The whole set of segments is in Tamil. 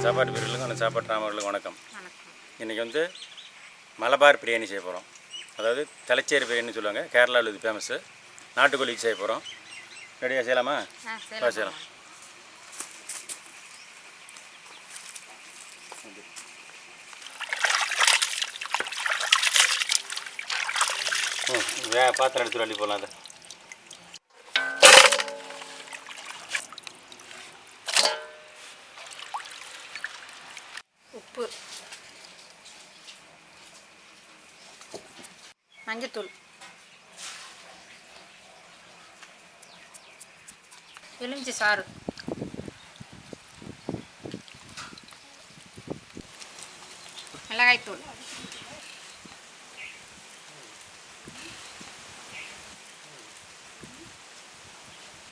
சாப்பாட்டு பிரிவுகளுக்கும் சாப்பாட்டு ராமர்களுக்கும் வணக்கம். இன்றைக்கி வந்து மலபார் பிரியாணி செய்ய போகிறோம். அதாவது தலைச்சேரி பிரியாணி சொல்லுவாங்க, கேரளாவில் இது ஃபேமஸ்ஸு. நாட்டுக்கோழிக்கு செய்ய போகிறோம். ரெடியாக செய்யலாமா? செய்யலாம். பாத்திரம் எடுத்து அள்ளி போடலாம். அதை உப்பு, மஞ்சத்தூள், எலுமிச்சை சாறு, மிளகாய்த்தூள்,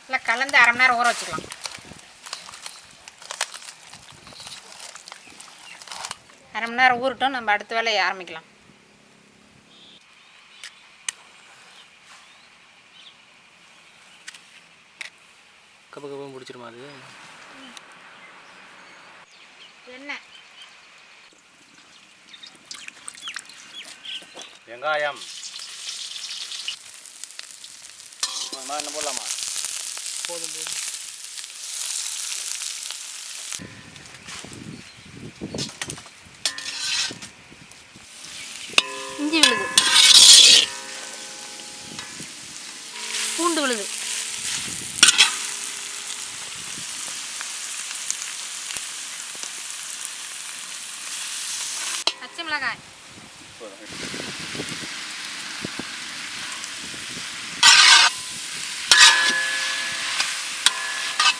எல்லாம் கலந்து அரை மணி நேரம் ஊற வச்சுக்கலாம். அரை மணி நேரம் ஊறட்டும், நம்ம அடுத்த வேலையை ஆரம்பிக்கலாம். கப்பம் பிடிச்சிருமா? அது எண்ணெய், வெங்காயம் என்ன போடலாமா? போதும். இஞ்சி விழுது, பூண்டு விழுது, பச்சை மிளகாய்,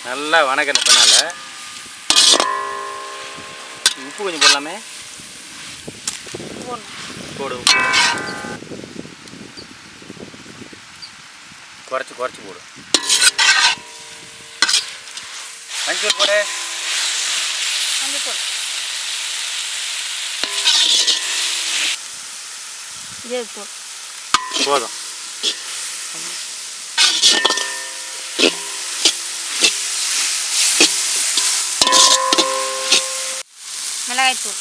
நல்லா வணக்கின பின்னால் உப்பு கொஞ்சம் போடலாமே. போடு, உப்பு குறைச்சி போடு. மஞ்சள் போடு. மஞ்சத்தூள், ஜீரகத்தூள் போதும். மிளகாய்த்தூள்,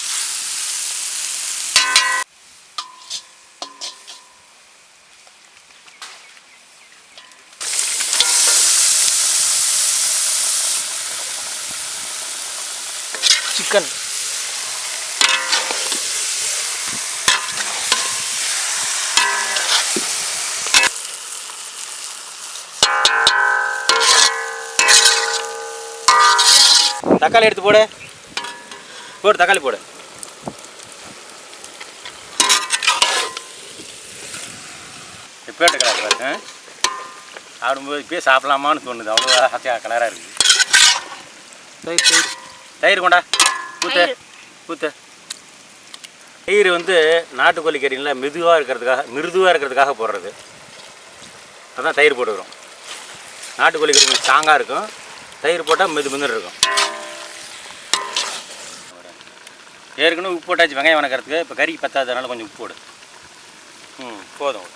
சிக்கன், தக்காளி எடுத்து போடு. தக்காளி போடு. இப்போ எடுக்கிறாரு பாருங்க. ஆடும்போது இப்போயே சாப்பிடலாமான்னு தோணுது. அவ்வளோ ஆசையாக கலராக இருக்குது. தயிர் கொண்டா, ஊற்று. தயிர் வந்து நாட்டுக்கோழி கறியில் மிருதுவாக இருக்கிறதுக்காக போடுறது. அதான் தயிர் போட்டுக்கிறோம். நாட்டுக்கோழி கறி ஸ்ட்ராங்காக இருக்கும். தயிர் போட்டால் மெதுன்னு இருக்கும். ஏற்கனவே உப்பு போட்டாச்சு வெங்காயம் வணக்கிறதுக்கு. இப்போ கறிக்கு பத்தாததுனால கொஞ்சம் உப்பு போடு. போதும்.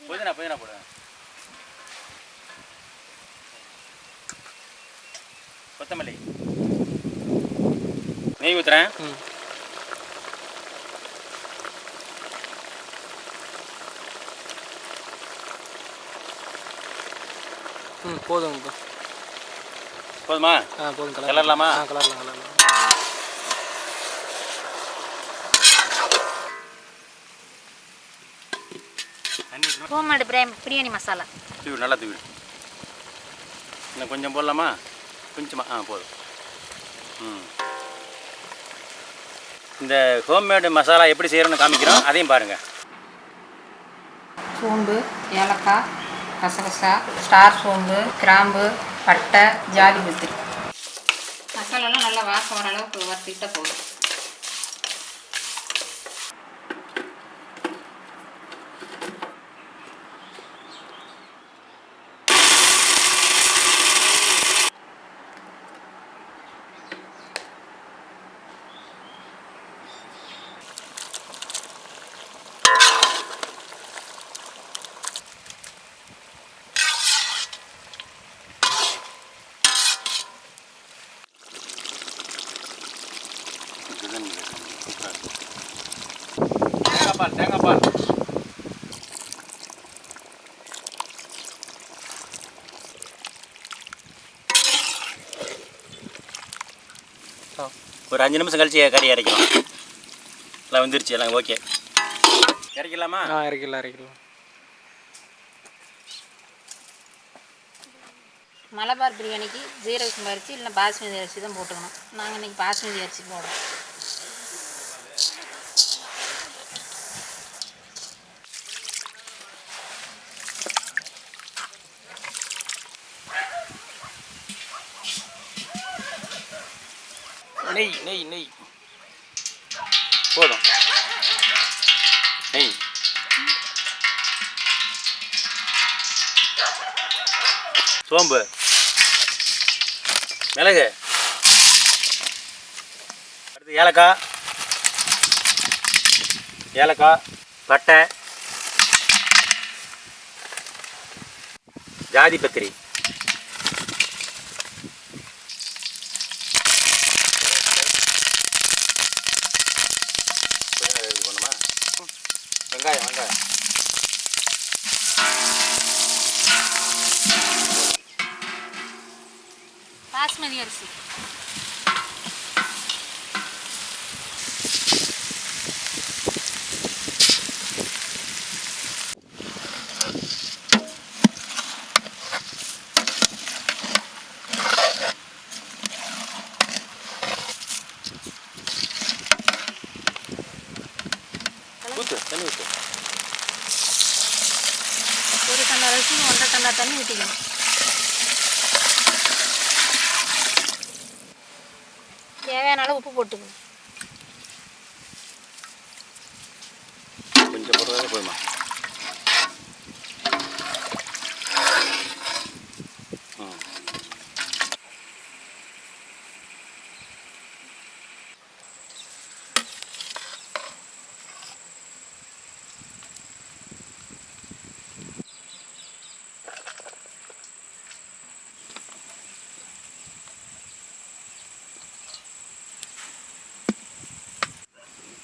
புதினா போடு. கொத்தமல்லி, நெய் ஊற்றுறேன். போதும். போதுமா? போதும். கலரலாமா? கலரலாம். ஹோம்மேடு பிரியாணி மசாலா நல்லா தூவி. இன்னும் கொஞ்சம் போடலாமா? கொஞ்சமா போதும். இந்த ஹோம்மேடு மசாலா எப்படி செய்கிறோன்னு காமிக்கிறோம், அதையும் பாருங்கள். சோம்பு, ஏலக்காய், கசகசா, ஸ்டார் சோம்பு, கிராம்பு, பட்டை, ஜாதி பத்திரி. மசாலாலாம் நல்லா வாசம் வர அளவுக்கு வறுத்துக்கிட்ட போதும். ஆ. ஒரு 5 நிமிஷம் கழிச்சு கறி இறக்கலாம். எல்லாம் வந்துருச்சு, எல்லாம் ஓகே. இறக்கலாமா? இறக்கலாம். மலபார் பிரியாணிக்கு ஜீரக சம்பா அரிசி இல்லைன்னா பாஸ்மதி அரிசி தான் போட்டுக்கணும். நாங்கள் இன்றைக்கி பாஸ்மதி அரிசி போடுறோம். நெய் நெய் நெய் போதும். நெய் சோம்பு மிளகு அடுத்து ஏலக்காய் பட்டை ஜாதி பத்திரி வெங்காயம் பாஸ்மதி அரிசி ஊற்று, தண்ணி ஊற்று. ஒரு டம்ளர் அரிசி 1.5 டம்ளர் தண்ணி ஊற்றிக்கணும். தேவையான அளவு உப்பு போட்டுக்கணும். கொஞ்சம் போடுறதே போதுமா?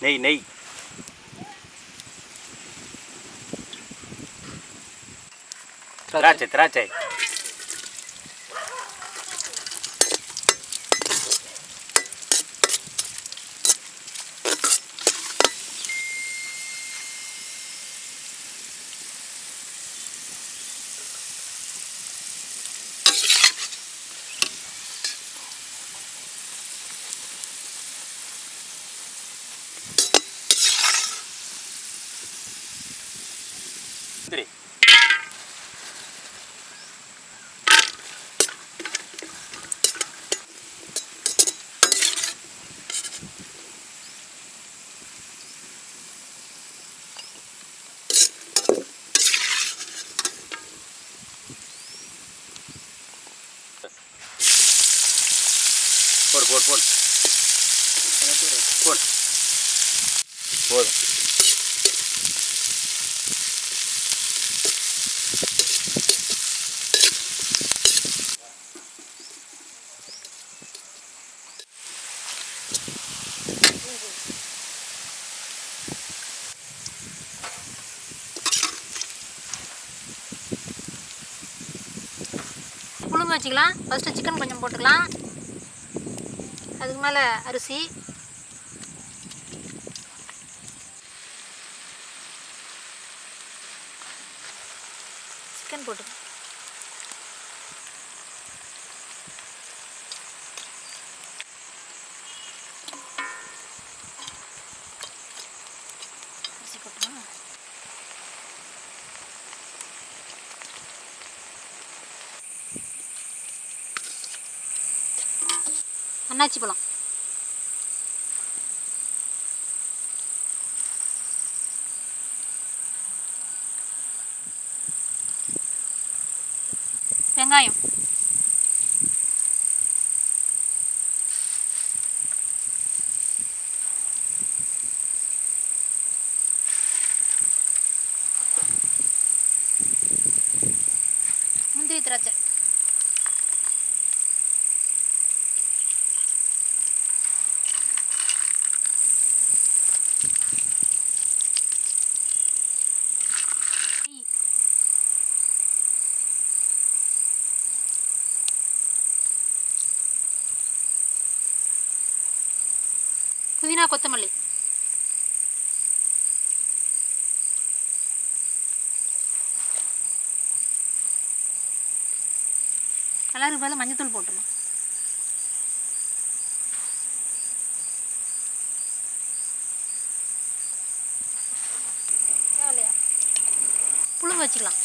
நெய் நெய் திராட்சை சரி. போடு போடு போடு போதும். புழுங்க வச்சுக்கலாம். ஃபஸ்ட்டு சிக்கன் கொஞ்சம் போட்டுக்கலாம். அதுக்கு மேலே அரிசி சிக்கன் போட்டுக்கலாம். அரிசி போட்டுக்கலாம். அன்னாச்சி பழம் வெங்காயம் முந்திரி திராட்சை புதினா கொத்தமல்லி. கலருக்கு பதில் மஞ்சத்தூள் போட்டுடணும். இல்லையா புழுங்க வச்சுக்கலாம்.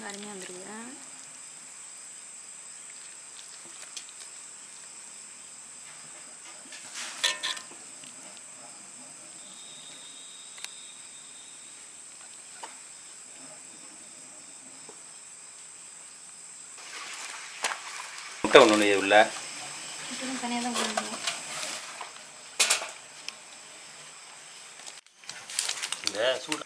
அருமையாக வந்துருக்குது. முட்டை ஒன்று உள்ள தனியாக தான் கொடுக்கணும். இந்த சூடு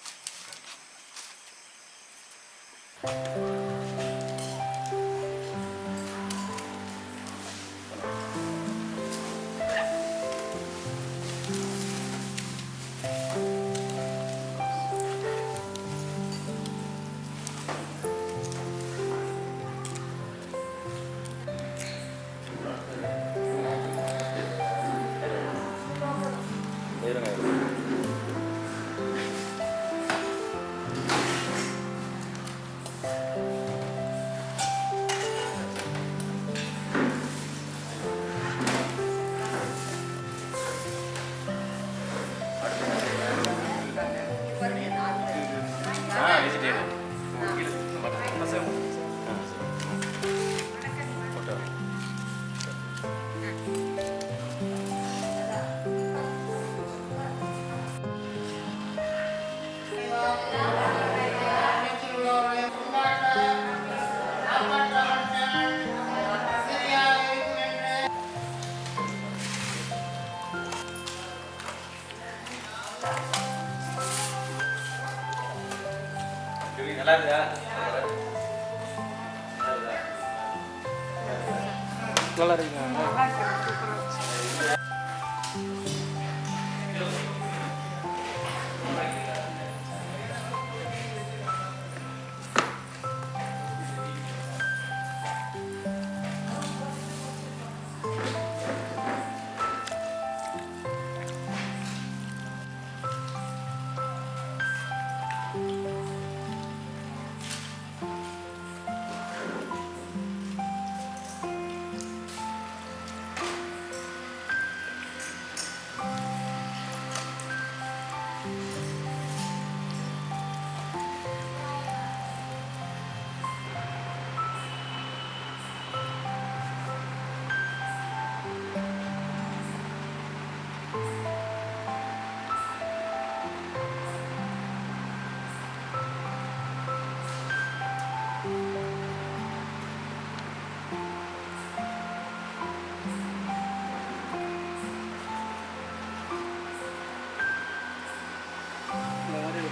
வெஜிடேரியன் நல்லா இருக்குதா? நல்லா இருக்குங்க.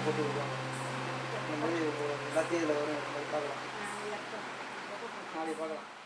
போட்டு விடுவாங்க. இந்த மாதிரி எல்லாத்தையும் இதில் வரும். பார்க்கலாம் நாளைக்கு பார்க்கலாம்.